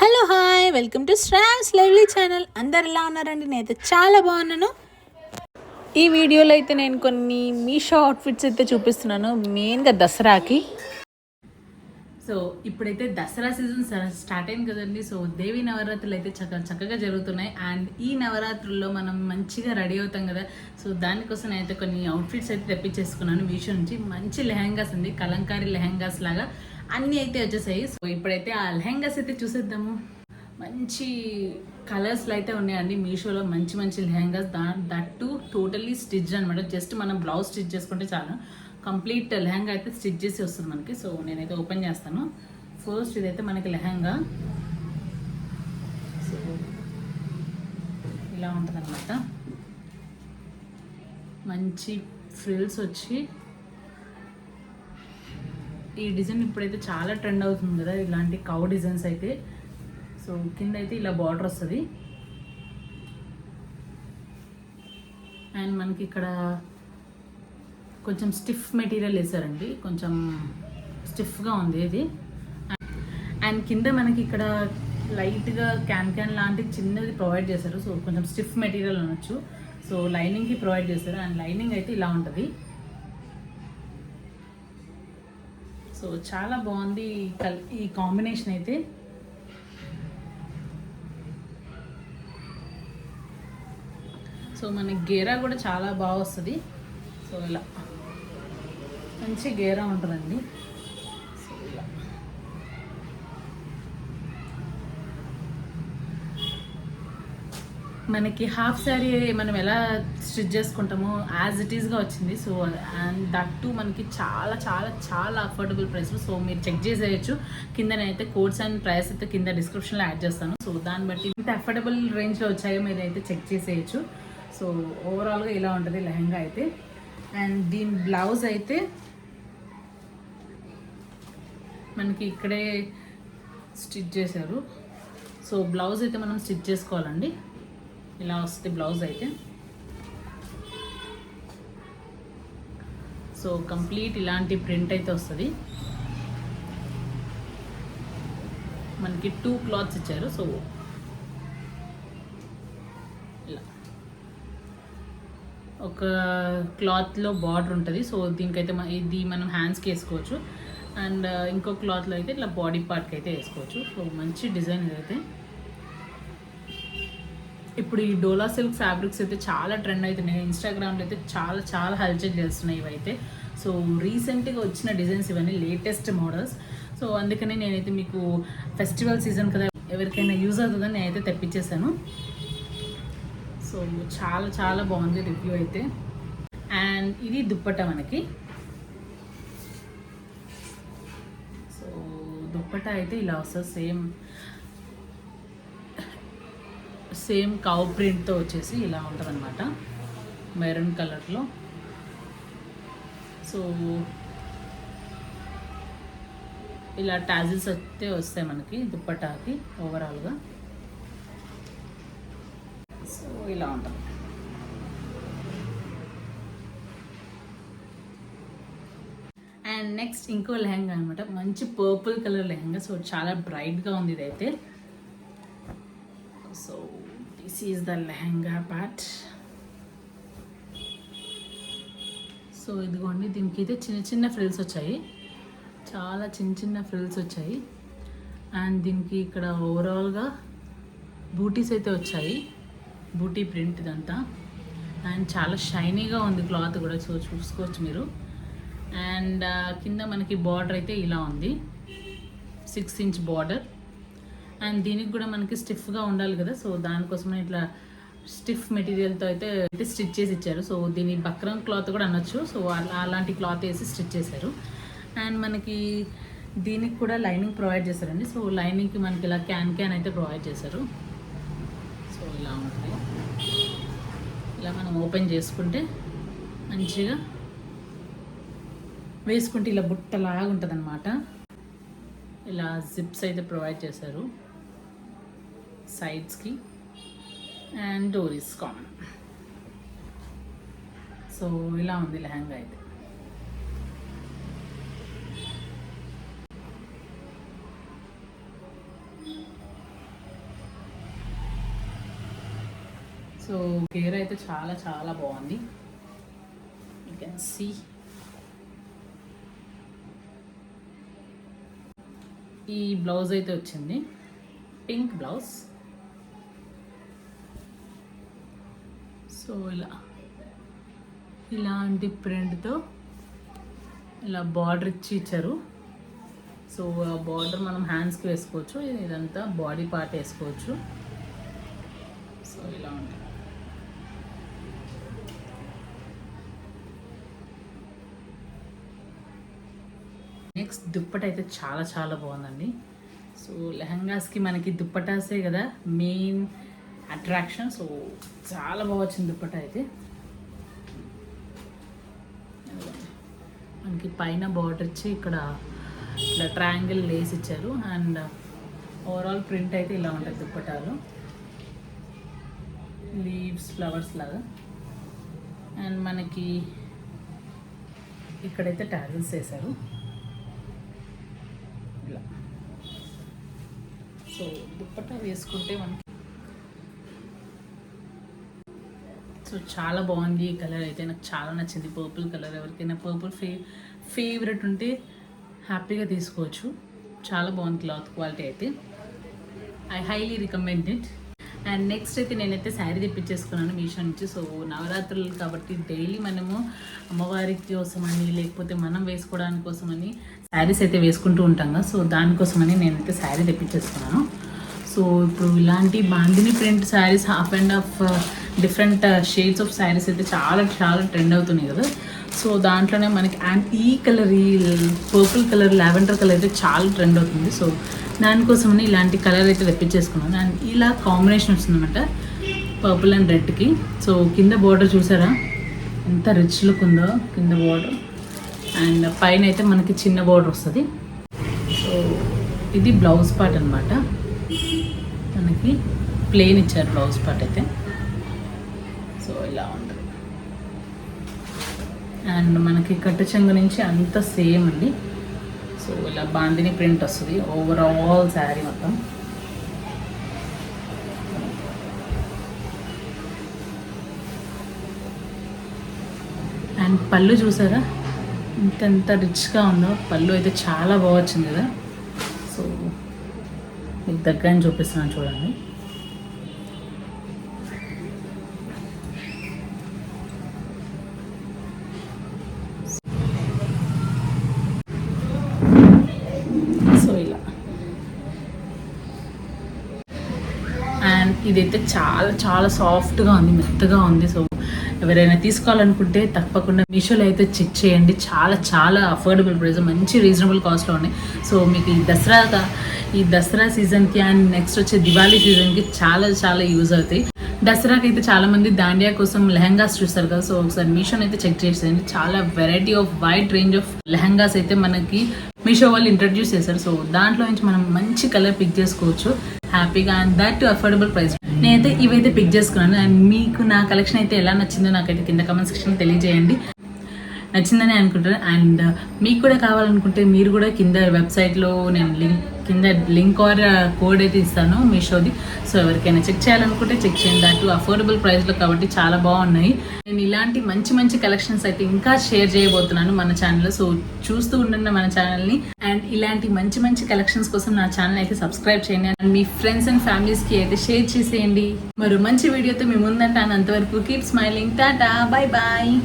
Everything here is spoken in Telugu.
Hello hi welcome to Shravs lovely channel. అందరు ఎలా ఉన్నారండి? నేనైతే చాలా బాగున్నాను. ఈ వీడియోలో అయితే నేను కొన్ని మీషో అవుట్ఫిట్స్ అయితే చూపిస్తున్నాను, మెయిన్గా దసరాకి. సో ఇప్పుడైతే దసరా సీజన్ స్టార్ట్ అయింది కదండి. సో దేవి నవరాత్రులు అయితే చక్కగా జరుగుతున్నాయి. అండ్ ఈ నవరాత్రుల్లో మనం మంచిగా రెడీ అవుతాం కదా. సో దానికోసం నేనైతే కొన్ని అవుట్ఫిట్స్ అయితే తెప్పించేసుకున్నాను మీషో నుంచి. మంచి లెహంగాస్ ఉంది, కలంకారీ లెహంగాస్ లాగా అన్నీ అయితే వచ్చేసాయి. సో ఇప్పుడైతే ఆ లెహంగాస్ అయితే చూసేద్దాము. మంచి కలర్స్లో అయితే ఉన్నాయండి మీషోలో. మంచి మంచి lehengas, that to totally stitch అనమాట. జస్ట్ మనం బ్లౌజ్ స్టిచ్ చేసుకుంటే చాలు, కంప్లీట్ లెహంగా అయితే స్టిచ్ చేసి వస్తుంది మనకి. సో నేనైతే ఓపెన్ చేస్తాను. ఫస్ట్ ఇదైతే మనకి లెహంగా. సో ఇలా ఉంటుంది అనమాట. మంచి ఫ్రిల్స్ వచ్చి, ఈ డిజైన్ ఇప్పుడైతే చాలా ట్రెండ్ అవుతుంది కదా ఇలాంటి కౌ డిజైన్స్ అయితే. సో కింద అయితే ఇలా బార్డర్ వస్తుంది. అండ్ మనకి ఇక్కడ కొంచెం స్టిఫ్ మెటీరియల్ వేసారండి, కొంచెం స్టిఫ్గా ఉంది ఇది. అండ్ కింద మనకి ఇక్కడ లైట్గా క్యాన్ లాంటి చిన్నది ప్రొవైడ్ చేశారు. సో కొంచెం స్టిఫ్ మెటీరియల్ అనొచ్చు. సో లైనింగ్కి ప్రొవైడ్ చేశారు. అండ్ లైనింగ్ అయితే ఇలా ఉంటుంది. సో చాలా బాగుంది ఈ కాంబినేషన్ అయితే. సో మనకి గేరా కూడా చాలా బాగా వస్తుంది. సో ఇలా మంచి గేరా ఉంటుందండి. సో ఇలా మనకి హాఫ్ శారీ మనం ఎలా స్టిచ్ చేసుకుంటామో యాజ్ ఇట్ ఈస్గా వచ్చింది. సో అండ్ దట్ టు మనకి చాలా చాలా చాలా అఫోర్డబుల్ ప్రైస్లో. సో మీరు చెక్ చేసేయచ్చు. కింద నేనైతే కోడ్స్ అండ్ ప్రైస్ అయితే కింద డిస్క్రిప్షన్లో యాడ్ చేస్తాను. సో దాన్ని బట్టి ఇంత అఫోర్డబుల్ రేంజ్లో వచ్చాయో మీరు అయితే చెక్ చేసేయచ్చు. సో ఓవరాల్గా ఇలా ఉంటుంది లెహంగా అయితే. అండ్ దీని బ్లౌజ్ అయితే మనకి ఇక్కడే స్టిచ్ చేశారు. సో బ్లౌజ్ అయితే మనం స్టిచ్ చేసుకోవాలండి. ఇలా వస్తుంది బ్లౌజ్ అయితే. సో కంప్లీట్ ఇలాంటి ప్రింట్ అయితే వస్తుంది. మనకి 2 క్లాత్స్ ఇచ్చారు. సో ఇలా ఒక క్లాత్లో బార్డర్ ఉంటుంది. సో దీనికైతే ఇది మనం హ్యాండ్స్కి వేసుకోవచ్చు. అండ్ ఇంకో క్లాత్లో అయితే ఇట్లా బాడీ పార్ట్కి అయితే వేసుకోవచ్చు. సో మంచి డిజైన్ ఇదైతే. ఇప్పుడు ఈ డోలా సిల్క్ ఫ్యాబ్రిక్స్ అయితే చాలా ట్రెండ్ అవుతున్నాయి. ఇన్స్టాగ్రామ్లో అయితే చాలా చాలా హల్చల్ చేస్తున్నాయి ఇవైతే. సో రీసెంట్గా వచ్చిన డిజైన్స్ ఇవన్నీ, లేటెస్ట్ మోడల్స్. సో అందుకని నేనైతే మీకు ఫెస్టివల్ సీజన్ కదా, ఎవరికైనా యూజ్ అవుతుందని నేనైతే తెప్పించేసాను. సో చాలా చాలా బాగుంది రివ్యూ అయితే. అండ్ ఇది దుప్పట్టా మనకి. సో దుప్పట్టా అయితే ఇలా వస్తుంది, సేమ్ కౌ ప్రింట్తో వచ్చేసి ఇలా ఉంటుంది అనమాట, మెరూన్ కలర్లో. సో ఇలా టాజిల్స్ అయితే వస్తాయి మనకి దుప్పటాకి ఓవరాల్గా. సో ఇలా ఉంటుంది. అండ్ నెక్స్ట్ ఇంకో లెహంగా అనమాట, మంచి పర్పుల్ కలర్ లెహంగా. సో చాలా బ్రైట్గా ఉంది ఇదైతే. So this is the lehenga part. So ఇదిగోండి, దీనికి అయితే చిన్న చిన్న ఫ్రిల్స్ వచ్చాయి, చాలా చిన్న చిన్న ఫ్రిల్స్ వచ్చాయి. అండ్ దీనికి ఇక్కడ ఓవరాల్గా బూటీస్ అయితే వచ్చాయి, బూటీ ప్రింట్ ఇదంతా. అండ్ చాలా షైనీగా ఉంది క్లాత్ కూడా. సో చూసుకోవచ్చు మీరు. అండ్ కింద మనకి బార్డర్ అయితే ఇలా ఉంది, 6 ఇంచ్ బార్డర్. అండ్ దీనికి కూడా మనకి స్టిఫ్గా ఉండాలి కదా. సో దానికోసమే ఇట్లా స్టిఫ్ మెటీరియల్తో అయితే స్టిచ్ చేసి ఇచ్చారు. సో దీని బక్రం క్లాత్ కూడా అనొచ్చు. సో అలాంటి క్లాత్ వేసి స్టిచ్ చేశారు. అండ్ మనకి దీనికి కూడా లైనింగ్ ప్రొవైడ్ చేశారండి. సో లైనింగ్కి మనకి ఇలా క్యాన్ అయితే ప్రొవైడ్ చేశారు. సో ఇలా ఉంటుంది. ఇలా మనం ఓపెన్ చేసుకుంటే మంచిగా వేసుకుంటే ఇలా బుట్టలాగా ఉంటుంది అనమాట. ఇలా జిప్స్ అయితే ప్రొవైడ్ చేశారు సైడ్స్కి. And door is common. So ఇలా ఉంది లెహంగా అయితే. సో గేర్ అయితే చాలా చాలా బాగుంది. You can see. ఈ బ్లౌజ్ అయితే వచ్చింది పింక్ బ్లౌజ్. సో ఇలాంటి ప్రింట్తో ఇలా బార్డర్ ఇచ్చారు. సో ఆ బార్డర్ మనం హ్యాండ్స్కి వేసుకోవచ్చు, ఇదంతా బాడీ పార్ట్ వేసుకోవచ్చు. సో ఇలా ఉంటుంది. నెక్స్ట్ దుప్పట అయితే చాలా చాలా బాగుందండి. సో లెహంగాస్కి మనకి దుప్పటాసే కదా మెయిన్ అట్రాక్షన్. సో చాలా బాగా వచ్చింది దుప్పట అయితే. మనకి పైన బార్డర్ ఇచ్చి ఇక్కడ ఇట్లా ట్రయాంగిల్ లేస్ ఇచ్చారు. అండ్ ఓవరాల్ ప్రింట్ అయితే ఇలా ఉంటుంది దుప్పటాలో, లీవ్స్ ఫ్లవర్స్ లాగా. అండ్ మనకి ఇక్కడైతే టాజిల్స్ వేశారు ఇలా. సో దుప్పటా వేసుకుంటే మనకి సో చాలా బాగుంది. ఈ కలర్ అయితే నాకు చాలా నచ్చింది, పర్పుల్ కలర్. ఎవరికైనా పర్పుల్ ఫేవరెట్ ఉంటే హ్యాపీగా తీసుకోవచ్చు. చాలా బాగుంది క్లాత్ క్వాలిటీ అయితే. I highly recommend it. And next అయితే నేనైతే శారీ తెప్పించేసుకున్నాను మీషో నుంచి. సో నవరాత్రులు కాబట్టి డైలీ మనము అమ్మవారి కోసమని లేకపోతే మనం వేసుకోవడానికి కోసమని శారీస్ అయితే వేసుకుంటూ ఉంటాం కదా. సో దానికోసమని నేనైతే శారీ తెప్పించేసుకున్నాను. సో ఇప్పుడు ఇలాంటి bandhani print saris, half and half different shades of saris అయితే చాలా చాలా ట్రెండ్ అవుతున్నాయి కదా. సో దాంట్లోనే మనకి అండ్ ఈ కలర్, ఈ పర్పుల్ కలర్, లావెండర్ కలర్ అయితే చాలా ట్రెండ్ అవుతుంది. సో దానికోసమని ఇలాంటి కలర్ అయితే తెప్పించేసుకున్నాను. అండ్ ఇలా కాంబినేషన్ వస్తుందన్నమాట పర్పుల్ అండ్ రెడ్కి. సో కింద బార్డర్ చూసారా ఎంత రిచ్ లుక్ ఉందో కింద బార్డర్. అండ్ పైన అయితే మనకి చిన్న బార్డర్ వస్తుంది. సో ఇది బ్లౌజ్ పార్ట్ అనమాట. మనకి ప్లెయిన్ ఇచ్చారు బ్లౌజ్ పార్ట్ అయితే. సో ఇలా ఉంటుంది. అండ్ మనకి కట్టు చెంగు నుంచి అంతా సేమ్ అండి. సో ఇలా బాందిని ప్రింట్ వస్తుంది ఓవరాల్ శారీ మొత్తం. అండ్ పళ్ళు చూసారా ఎంత రిచ్గా ఉందో. పళ్ళు అయితే చాలా బాగా వచ్చింది కదా. సో మీకు దగ్గర చూపిస్తున్నాను చూడండి. అండ్ ఇదైతే చాలా చాలా సాఫ్ట్గా ఉంది, మెత్తగా ఉంది. సో ఎవరైనా తీసుకోవాలనుకుంటే తప్పకుండా మీషోలో అయితే చెక్ చేయండి. చాలా చాలా అఫోర్డబుల్ ప్రైస్, మంచి రీజనబుల్ కాస్ట్లో ఉన్నాయి. సో మీకు ఈ దసరా సీజన్కి అండ్ నెక్స్ట్ వచ్చే దివాళీ సీజన్కి చాలా చాలా యూజ్ అవుతాయి. దసరాకి అయితే చాలామంది దాండియా కోసం లెహంగాస్ చూస్తారు కదా. సో ఒకసారి మీషోని అయితే చెక్ చేసేయండి. చాలా variety of wide range of lehengas అయితే మనకి మీషో వాళ్ళు ఇంట్రడ్యూస్ చేశారు. సో దాంట్లో నుంచి మనం మంచి కలర్ పిక్ చేసుకోవచ్చు హ్యాపీగా, and that to affordable price. నేనైతే ఇవైతే పిక్ చేసుకున్నాను. అండ్ మీకు నా కలెక్షన్ అయితే ఎలా నచ్చిందో నాకైతే కింద కమెంట్ సెక్షన్లో తెలియజేయండి. నచ్చిందని అనుకుంటాను. అండ్ మీకు కూడా కావాలనుకుంటే మీరు కూడా కింద వెబ్సైట్లో నేను కింద లింక్ ఆర్ కోడ్ అయితే ఇస్తాను మీషోది. సో ఎవరికైనా చెక్ చేయాలనుకుంటే చెక్ చేయండి. దాంట్లో అఫోర్డబుల్ ప్రైస్లో కాబట్టి చాలా బాగున్నాయి. నేను ఇలాంటి మంచి మంచి కలెక్షన్స్ అయితే ఇంకా షేర్ చేయబోతున్నాను మన ఛానల్లో. సో చూస్తూ ఉండండి మన ఛానల్ని. అండ్ ఇలాంటి మంచి మంచి కలెక్షన్స్ కోసం నా ఛానల్ అయితే సబ్స్క్రైబ్ చేయండి. అండ్ మీ ఫ్రెండ్స్ అండ్ ఫ్యామిలీస్కి అయితే షేర్ చేసేయండి. మరో మంచి వీడియోతో మీ ముందంటాను. అంతవరకు keep smiling. Tata, bye bye.